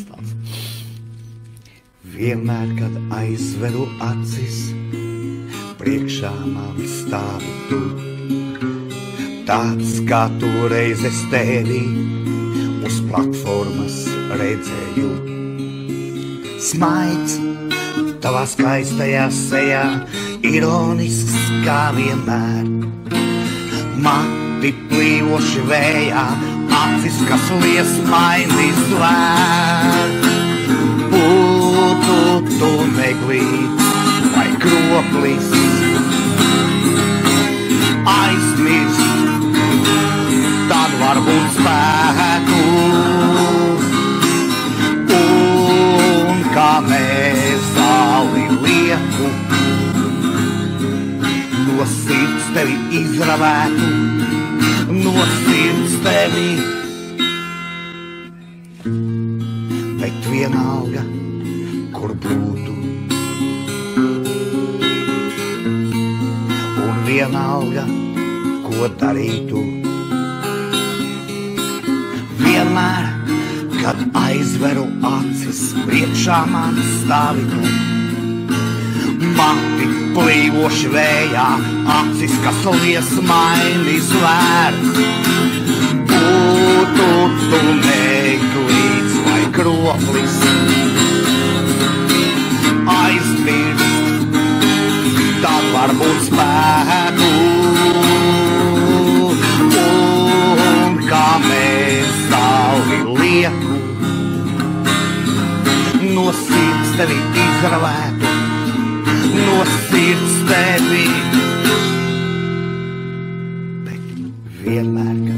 tāds. Vienmēr, kad aizveru acis, priekšā man stāvi tu. Tāds, kā toreiz es tevi uz platformas redzēju. Smaids tavā skaistajā sejā, ironisks kā vienmēr. Mati plīvoši vējā, acis, kas liesmaini zvēr. Būtu tu meglīts vai kroplis, aizmirst, tad varbūt spētu. Un kā mēs zāli lieku, no sirds tevi izravētu, no sirds tevi. Bet vienalga, kur būtu, un vienalga, ko darītu. Vienmēr, kad aizveru acis, priekšā man stāvi tu. Mati plīvoši vējā, acis, kas liesmaini zvēr. Būtu tu meklīts vai kroplis, aizmirst, tad varbūt spētu. Un kā mēs zāli lieku, no sirds tevi izravētu, no sirds tevi. Bet vienmēr, kad